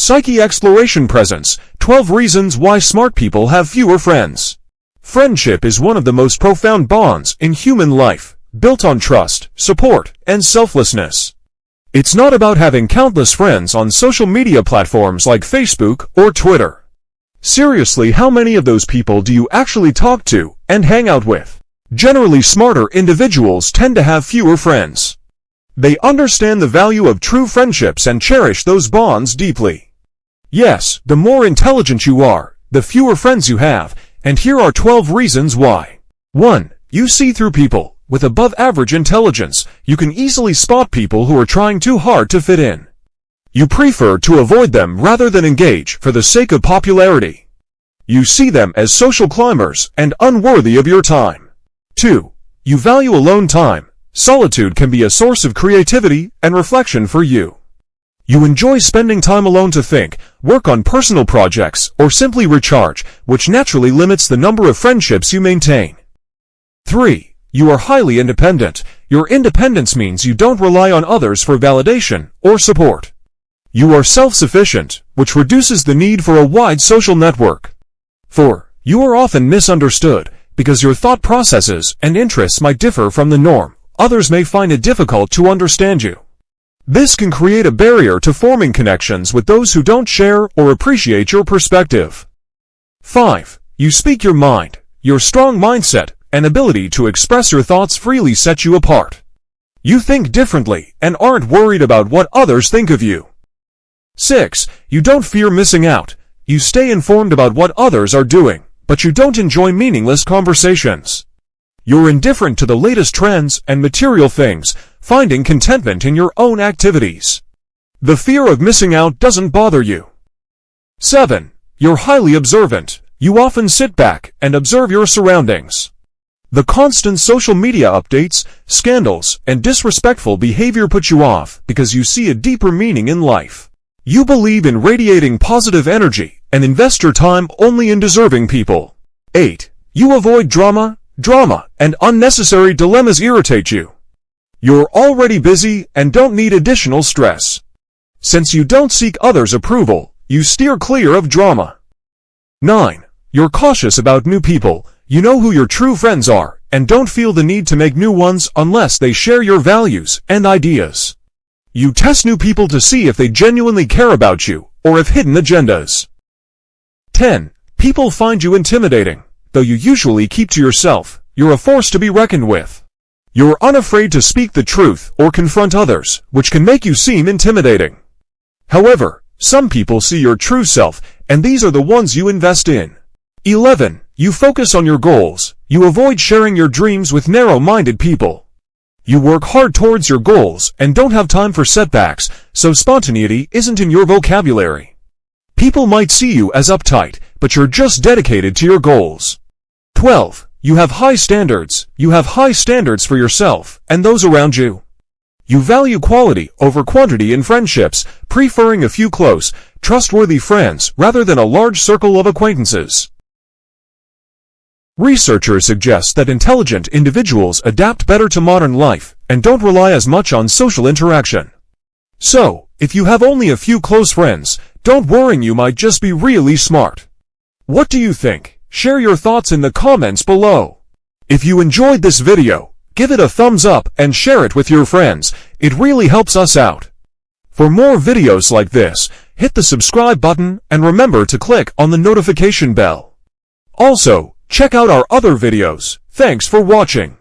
Psyche Exploration presents 12 Reasons Why Smart People Have Fewer Friends. Friendship is one of the most profound bonds in human life, built on trust, support, and selflessness. It's not about having countless friends on social media platforms like Facebook or Twitter. Seriously, how many of those people do you actually talk to and hang out with? Generally, smarter individuals tend to have fewer friends. They understand the value of true friendships and cherish those bonds deeply. Yes, the more intelligent you are, the fewer friends you have, and here are 12 reasons why. 1. You see through people. With above-average intelligence, you can easily spot people who are trying too hard to fit in. You prefer to avoid them rather than engage for the sake of popularity. You see them as social climbers and unworthy of your time. 2. You value alone time. Solitude can be a source of creativity and reflection for you. You enjoy spending time alone to think, work on personal projects, or simply recharge, which naturally limits the number of friendships you maintain. 3. You are highly independent. Your independence means you don't rely on others for validation or support. You are self-sufficient, which reduces the need for a wide social network. 4. You are often misunderstood, because your thought processes and interests might differ from the norm. Others may find it difficult to understand you. This can create a barrier to forming connections with those who don't share or appreciate your perspective. 5. You speak your mind. Your strong mindset and ability to express your thoughts freely set you apart. You think differently and aren't worried about what others think of you. 6. You don't fear missing out. You stay informed about what others are doing, but you don't enjoy meaningless conversations. You're indifferent to the latest trends and material things, finding contentment in your own activities. The fear of missing out doesn't bother you. 7. You're highly observant. You often sit back and observe your surroundings. The constant social media updates, scandals, and disrespectful behavior put you off because you see a deeper meaning in life. You believe in radiating positive energy and invest your time only in deserving people. 8. You avoid drama, and unnecessary dilemmas irritate you. You're already busy and don't need additional stress. Since you don't seek others' approval, you steer clear of drama. 9. You're cautious about new people. You know who your true friends are, and don't feel the need to make new ones unless they share your values and ideas. You test new people to see if they genuinely care about you, or have hidden agendas. 10. People find you intimidating. Though you usually keep to yourself, you're a force to be reckoned with. You're unafraid to speak the truth or confront others, which can make you seem intimidating. However, some people see your true self, and these are the ones you invest in. 11. You focus on your goals. You avoid sharing your dreams with narrow-minded people. You work hard towards your goals and don't have time for setbacks, so spontaneity isn't in your vocabulary. People might see you as uptight, but you're just dedicated to your goals. 12. You have high standards. You have high standards for yourself and those around you. You value quality over quantity in friendships, preferring a few close, trustworthy friends rather than a large circle of acquaintances. Researchers suggest that intelligent individuals adapt better to modern life and don't rely as much on social interaction. So, if you have only a few close friends, don't worry, you might just be really smart. What do you think? Share your thoughts in the comments below. If you enjoyed this video, give it a thumbs up and share it with your friends. It really helps us out. For more videos like this, hit the subscribe button and remember to click on the notification bell. Also, check out our other videos. Thanks for watching.